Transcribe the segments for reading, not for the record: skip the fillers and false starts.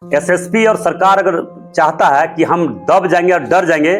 SSP और सरकार अगर चाहता है कि हम दब जाएंगे और डर जाएंगे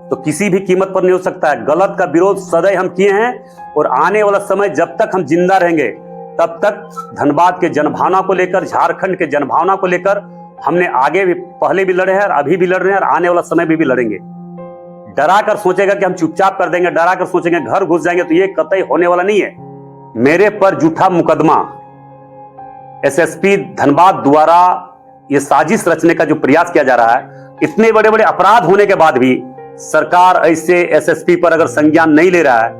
तो किसी भी कीमत पर नहीं हो सकता है। गलत का विरोध सदैव हम किए हैं और आने वाला समय जब तक हम जिंदा रहेंगे तब तक धनबाद के जनभावना को लेकर, झारखंड के जनभावना को लेकर हमने आगे भी, पहले भी लड़े हैं और अभी भी लड़ रहे हैं और आने वाला समय में भी लड़ेंगे। डरा कर सोचेगा कि हम चुपचाप कर देंगे, डरा कर सोचेंगे घर घुस जाएंगे, तो ये कतई होने वाला नहीं है। मेरे पर झूठा मुकदमा एसएसपी धनबाद द्वारा ये साजिश रचने का जो प्रयास किया जा रहा है, इतने बड़े बड़े अपराध होने के बाद भी सरकार ऐसे एसएसपी पर अगर संज्ञान नहीं ले रहा है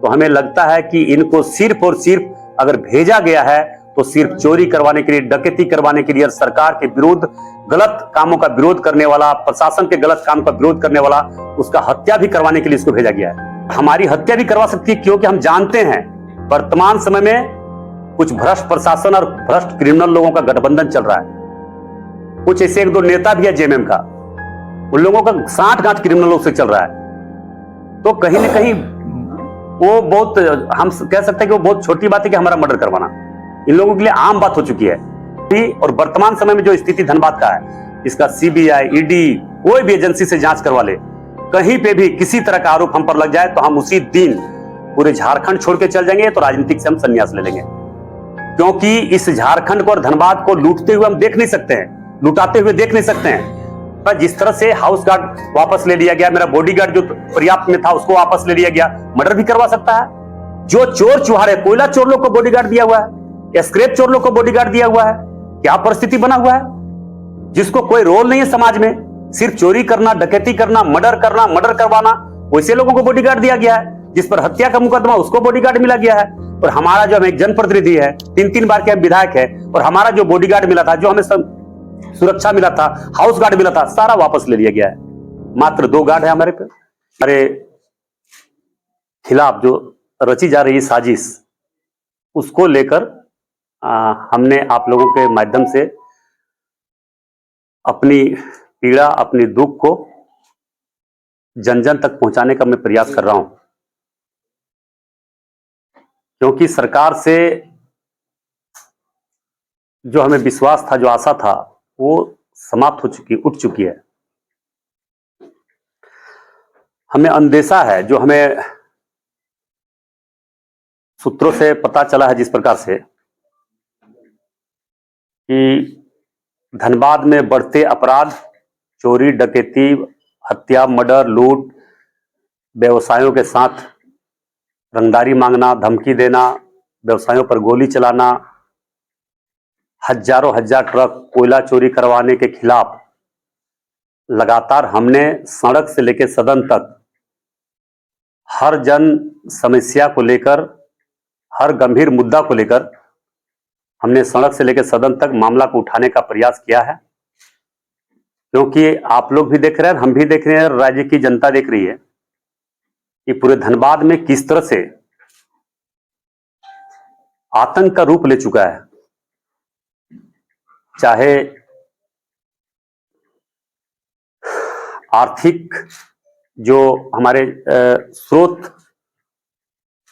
तो हमें लगता है कि इनको सिर्फ और सिर्फ अगर भेजा गया है तो सिर्फ चोरी करवाने के लिए, डकैती करवाने के लिए और सरकार के विरुद्ध गलत कामों का विरोध करने वाला, प्रशासन के गलत काम का विरोध करने वाला, उसका हत्या भी करवाने के लिए इसको भेजा गया है। हमारी हत्या भी करवा सकती है क्योंकि हम जानते हैं वर्तमान समय में कुछ भ्रष्ट प्रशासन और भ्रष्ट क्रिमिनल लोगों का गठबंधन चल रहा है। कुछ ऐसे एक दो नेता भी है जेएमएम का, उन लोगों का साठ-गांठ क्रिमिनलों से चल रहा है। तो कहीं ना कहीं वो बहुत, हम कह सकते हैं कि वो बहुत छोटी बात है कि हमारा मर्डर करवाना इन लोगों के लिए आम बात हो चुकी है। और वर्तमान समय में जो स्थिति धनबाद का है, इसका सीबीआई, ईडी, कोई भी एजेंसी से जांच करवा ले, कहीं पे भी किसी तरह का आरोप हम पर लग जाए तो हम उसी दिन पूरे झारखंड छोड़ के चल जाएंगे, तो राजनीतिक से हम संन्यास ले लेंगे। क्योंकि इस झारखंड को और धनबाद को लूटते हुए हम देख नहीं सकते हैं, लुटाते हुए देख नहीं सकते हैं। पर जिस तरह से हाउस गार्ड वापस ले लिया गया, मेरा बॉडीगार्ड जो पर्याप्त में था उसको वापस ले लिया गया, मर्डर भी करवा सकता है। जो चोर चुहारे, कोयला चोर लोग को बॉडीगार्ड दिया हुआ है, स्क्रैप चोर लोग को बॉडीगार्ड दिया हुआ है, क्या परिस्थिति बना हुआ है। जिसको कोई रोल नहीं है समाज में, सिर्फ चोरी करना, डकैती करना, मर्डर करना, मर्डर करवाना, वैसे लोगों को बॉडीगार्ड दिया गया है। जिस पर हत्या का मुकदमा, उसको बॉडीगार्ड मिला गया है। और हमारा जो हम एक जनप्रतिनिधि है, 3-3 बार के हम विधायक है, और हमारा जो बॉडीगार्ड मिला था, जो हमें सुरक्षा मिला था, हाउस गार्ड मिला था, सारा वापस ले लिया गया है। मात्र 2 गार्ड है हमारे पे। हमारे खिलाफ जो रची जा रही साजिश, उसको लेकर हमने आप लोगों के माध्यम से अपनी पीड़ा, अपनी दुख को जन जन तक पहुंचाने का मैं प्रयास कर रहा हूं। क्योंकि सरकार से जो हमें विश्वास था, जो आशा था, वो समाप्त हो चुकी, उठ चुकी है। हमें अंदेशा है, जो हमें सूत्रों से पता चला है जिस प्रकार से, कि धनबाद में बढ़ते अपराध, चोरी, डकैती, हत्या, मर्डर, लूट, व्यवसायों के साथ रंगदारी मांगना, धमकी देना, व्यवसायों पर गोली चलाना, हजारों हजार ट्रक कोयला चोरी करवाने के खिलाफ लगातार हमने सड़क से लेकर सदन तक हर जन समस्या को लेकर, हर गंभीर मुद्दा को लेकर हमने सड़क से लेकर सदन तक मामला को उठाने का प्रयास किया है। क्योंकि आप लोग भी देख रहे हैं, हम भी देख रहे हैं, राज्य की जनता देख रही है कि पूरे धनबाद में किस तरह से आतंक का रूप ले चुका है। चाहे आर्थिक जो हमारे स्रोत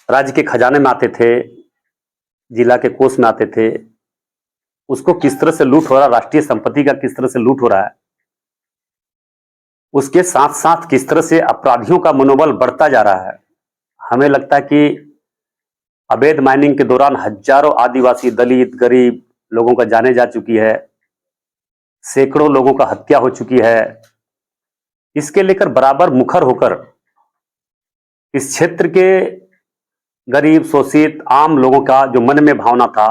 राज्य के खजाने में आते थे, जिला के कोष में आते थे, उसको किस तरह से लूट हो रहा है, राष्ट्रीय संपत्ति का किस तरह से लूट हो रहा है, उसके साथ साथ किस तरह से अपराधियों का मनोबल बढ़ता जा रहा है। हमें लगता है कि अवैध माइनिंग के दौरान हजारों आदिवासी, दलित, गरीब लोगों का जाने जा चुकी है, सैकड़ों लोगों का हत्या हो चुकी है। इसके लेकर बराबर मुखर होकर इस क्षेत्र के गरीब, शोषित, आम लोगों का जो मन में भावना था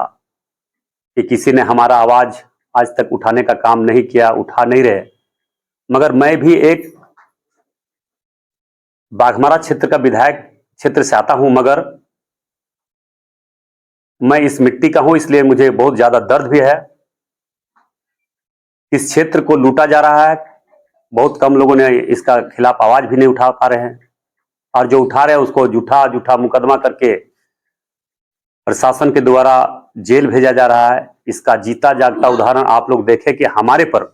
कि किसी ने हमारा आवाज आज तक उठाने का काम नहीं किया, उठा नहीं रहे। मगर मैं भी एक बाघमारा क्षेत्र का विधायक क्षेत्र से आता हूं, मगर मैं इस मिट्टी का हूं, इसलिए मुझे बहुत ज्यादा दर्द भी है। इस क्षेत्र को लूटा जा रहा है, बहुत कम लोगों ने इसका खिलाफ आवाज भी नहीं उठा पा रहे हैं, और जो उठा रहे हैं उसको झूठा झूठा मुकदमा करके प्रशासन के द्वारा जेल भेजा जा रहा है। इसका जीता जागता उदाहरण आप लोग देखें कि हमारे पर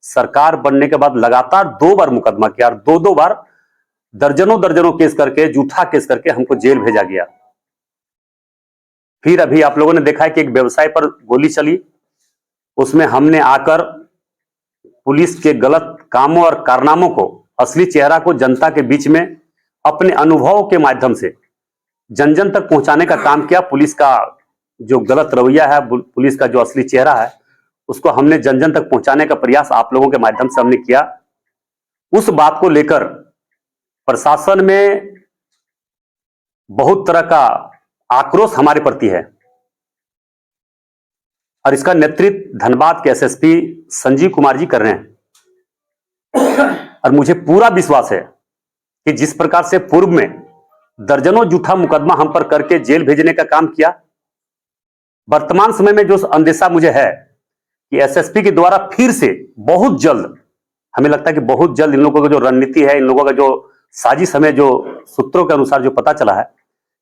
सरकार बनने के बाद लगातार 2 बार मुकदमा किया और 2-2 बार दर्जनों दर्जनों केस करके, झूठा केस करके हमको जेल भेजा गया। फिर अभी आप लोगों ने देखा है कि एक व्यवसाय पर गोली चली, उसमें हमने आकर पुलिस के गलत कामों और कारनामों को, असली चेहरा को जनता के बीच में अपने अनुभव के माध्यम से जन जन तक पहुंचाने का काम किया। पुलिस का जो गलत रवैया है, पुलिस का जो असली चेहरा है, उसको हमने जन जन तक पहुंचाने का प्रयास आप लोगों के माध्यम से हमने किया। उस बात को लेकर प्रशासन में बहुत तरह का आक्रोश हमारे प्रति है और इसका नेतृत्व धनबाद के एसएसपी संजीव कुमार जी कर रहे हैं। और मुझे पूरा विश्वास है कि जिस प्रकार से पूर्व में दर्जनों झूठा मुकदमा हम पर करके जेल भेजने का काम किया, वर्तमान समय में जो अंदेशा मुझे है कि एसएसपी के द्वारा फिर से बहुत जल्द, हमें लगता है कि बहुत जल्द इन लोगों का जो रणनीति है, इन लोगों का जो साजिश हमें जो सूत्रों के अनुसार जो पता चला है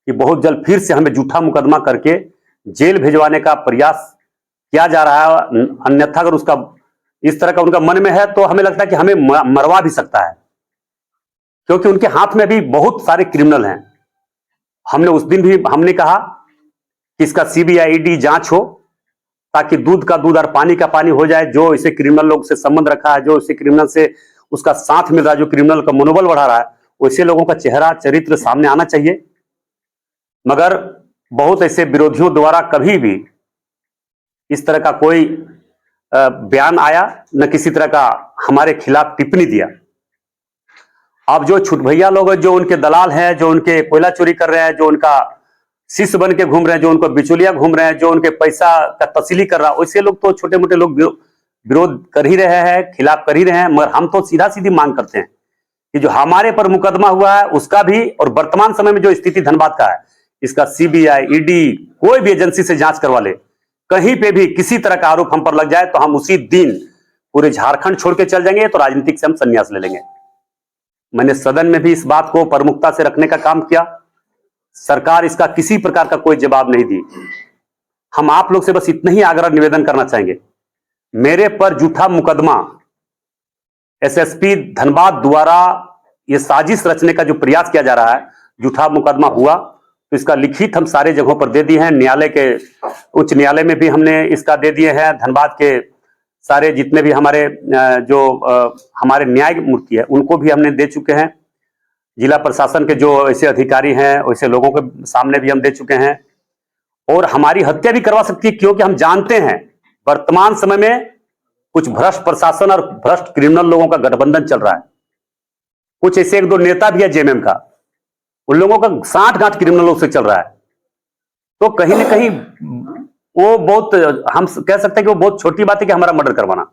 कि बहुत जल्द फिर से हमें झूठा मुकदमा करके जेल भेजवाने का प्रयास किया जा रहा है। अन्यथा अगर उसका इस तरह का उनका मन में है तो हमें लगता है कि हमें मरवा भी सकता है, क्योंकि उनके हाथ में भी बहुत सारे क्रिमिनल हैं। हमने उस दिन भी हमने कहा कि इसका सीबीआई ईडी जांच हो ताकि दूध का दूध और पानी का पानी हो जाए। जो इसे क्रिमिनल लोग से संबंध रखा है, जो इसे क्रिमिनल से उसका साथ मिल रहा है, जो क्रिमिनल का मनोबल बढ़ा रहा है, वैसे लोगों का चेहरा चरित्र सामने आना चाहिए। मगर बहुत ऐसे विरोधियों द्वारा कभी भी इस तरह का कोई बयान आया, न किसी तरह का हमारे खिलाफ टिप्पणी दिया। अब जो छुट भैया लोग, जो उनके दलाल हैं, जो उनके कोयला चोरी कर रहे हैं, जो उनका शिष्य बन के घूम रहे हैं, जो उनको बिचौलिया घूम रहे हैं, जो उनके पैसा का तस्ली कर रहा है, वैसे लोग तो छोटे मोटे लोग विरोध कर ही रहे हैं, खिलाफ कर ही रहे हैं। मगर हम तो सीधा सीधी मांग करते हैं कि जो हमारे पर मुकदमा हुआ है उसका भी, और वर्तमान समय में जो स्थिति धनबाद का है, इसका सीबीआई ईडी कोई भी एजेंसी से जांच करवा ले, कहीं पे भी किसी तरह का आरोप हम पर लग जाए तो हम उसी दिन पूरे झारखंड छोड़ के चल जाएंगे, तो राजनीतिक से हम संन्यास ले लेंगे। मैंने सदन में भी इस बात को प्रमुखता से रखने का काम किया। सरकार इसका किसी प्रकार का कोई जवाब नहीं दी। हम आप लोग से बस इतना ही आग्रह निवेदन करना चाहेंगे, मेरे पर झूठा मुकदमा एसएसपी धनबाद द्वारा यह साजिश रचने का जो प्रयास किया जा रहा है, झूठा मुकदमा हुआ तो इसका लिखित हम सारे जगहों पर दे दिए हैं। न्यायालय के, उच्च न्यायालय में भी हमने इसका दे दिए हैं। धनबाद के सारे जितने भी हमारे हमारे न्याय मूर्ति है उनको भी हमने दे चुके हैं। जिला प्रशासन के जो ऐसे अधिकारी हैं वैसे लोगों के सामने भी हम दे चुके हैं। और हमारी हत्या भी करवा सकती है, क्योंकि हम जानते हैं वर्तमान समय में कुछ भ्रष्ट प्रशासन और भ्रष्ट क्रिमिनल लोगों का गठबंधन चल रहा है। कुछ ऐसे एक दो नेता भी है जेएमएम का, उन लोगों का साठ-गांठ क्रिमिनलों से चल रहा है। तो कहीं ना कहीं वो बहुत, हम कह सकते हैं कि वो बहुत छोटी बात है कि हमारा मर्डर करवाना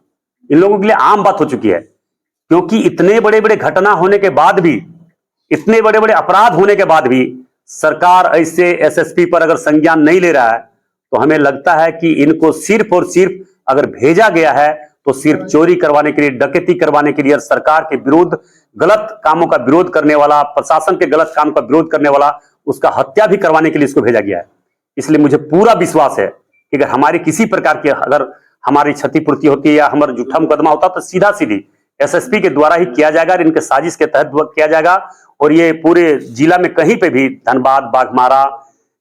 इन लोगों के लिए आम बात हो चुकी है। क्योंकि इतने बड़े बड़े घटना होने के बाद भी, इतने बड़े बड़े अपराध होने के बाद भी सरकार ऐसे एसएसपी पर अगर संज्ञान नहीं ले रहा है, तो हमें लगता है कि इनको सिर्फ और सिर्फ अगर भेजा गया है तो सिर्फ चोरी करवाने के लिए, डकैती करवाने के लिए, और सरकार के विरोध, गलत कामों का विरोध करने वाला, प्रशासन के गलत काम का विरोध करने वाला, उसका हत्या भी करवाने के लिए इसको भेजा गया है। इसलिए मुझे पूरा विश्वास है कि अगर हमारी किसी प्रकार की, अगर हमारी क्षतिपूर्ति होती है या हमारा झूठा मुकदमा होता तो सीधा सीधी एसएसपी के द्वारा ही किया जाएगा और इनके साजिश के तहत किया जाएगा। और ये पूरे जिला में कहीं पे भी, धनबाद, बाघमारा,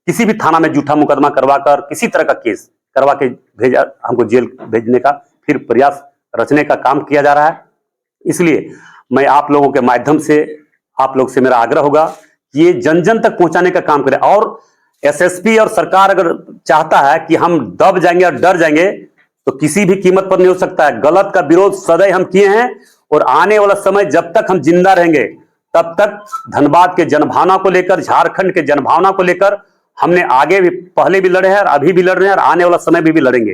किसी भी थाना में झूठा मुकदमा करवाकर किसी तरह का केस करवा के भेजा, हमको जेल भेजने का फिर प्रयास रचने का काम किया जा रहा है। इसलिए मैं आप लोगों के माध्यम से, आप लोग से मेरा आग्रह होगा कि ये जन जन तक पहुंचाने का काम करें। और एसएसपी और सरकार अगर चाहता है कि हम दब जाएंगे और डर जाएंगे, तो किसी भी कीमत पर नहीं हो सकता है। गलत का विरोध सदैव हम किए हैं और आने वाला समय जब तक हम जिंदा रहेंगे तब तक धनबाद के जनभावना को लेकर, झारखंड के जनभावना को लेकर हमने आगे भी, पहले भी लड़े हैं और अभी भी लड़ रहे हैं और आने वाला समय में भी लड़ेंगे।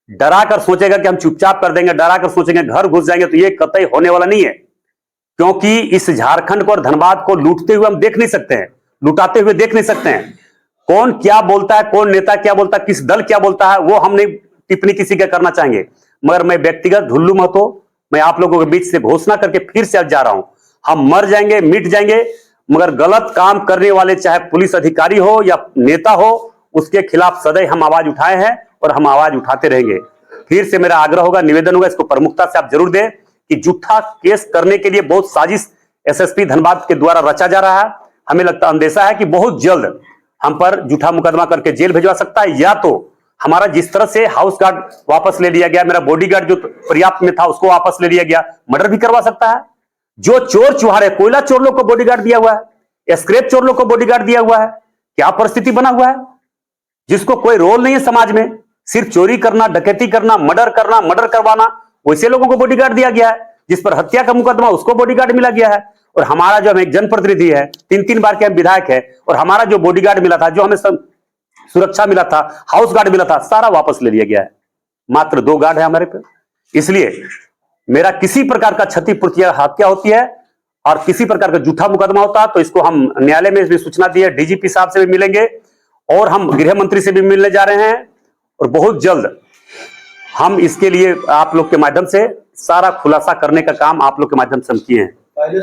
डरा कर सोचेगा कि हम चुपचाप कर देंगे, डरा कर सोचेंगे घर घुस जाएंगे, तो ये कतई होने वाला नहीं है। क्योंकि इस झारखंड को और धनबाद को लूटते हुए हम देख नहीं सकते हैं, लुटाते हुए देख नहीं सकते हैं। कौन क्या बोलता है, कौन नेता क्या बोलता है, किस दल क्या बोलता है, वो हम नहीं टिप्पणी किसी का करना चाहेंगे। मगर मैं व्यक्तिगत ढुल्लू महतो, मैं आप लोगों के बीच से घोषणा करके फिर से आज जा रहा हूं, हम मर जाएंगे, मिट जाएंगे, मगर गलत काम करने वाले चाहे पुलिस अधिकारी हो या नेता हो, उसके खिलाफ सदैव हम आवाज उठाए हैं और हम आवाज उठाते रहेंगे। फिर से मेरा आग्रह होगा, निवेदन होगा, इसको प्रमुखता से आप जरूर दें कि झूठा केस करने के लिए बहुत साजिश एसएसपी धनबाद के द्वारा रचा जा रहा है। हमें लगता, अंदेशा है कि बहुत जल्द हम पर झूठा मुकदमा करके जेल भिजवा सकता है, या तो हमारा जिस तरह से हाउस गार्ड वापस ले लिया गया, मेरा बॉडीगार्ड जो पर्याप्त में था उसको वापस ले लिया गया, मर्डर भी करवा सकता है। जो चोर चुहारे, कोयला चोर लोग को बॉडीगार्ड दिया हुआ है, स्क्रैप चोर लोग को बॉडीगार्ड दिया हुआ है। क्या परिस्थिति बना हुआ है? जिसको कोई रोल नहीं है समाज में, सिर्फ चोरी करना, डकैती करना, मर्डर करवाना, वैसे लोगों को बॉडीगार्ड दिया गया है। जिस पर हत्या का मुकदमा, उसको बॉडीगार्ड मिला गया है। और हमारा जो हम एक जनप्रतिनिधि है, 3-3 बार के हम विधायक है, और हमारा जो बॉडीगार्ड मिला था, जो हमें सुरक्षा मिला था, हाउस गार्ड मिला था, सारा वापस ले लिया गया है। मात्र 2 गार्ड है हमारे पे। इसलिए मेरा किसी प्रकार का क्षतिपूर्ति या हत्या होती है और किसी प्रकार का झूठा मुकदमा होता है तो इसको हम न्यायालय में भी सूचना दी है, डीजीपी साहब से भी मिलेंगे और हम गृह मंत्री से भी मिलने जा रहे हैं। और बहुत जल्द हम इसके लिए आप लोग के माध्यम से सारा खुलासा करने का काम आप लोग के माध्यम से हम किए हैं।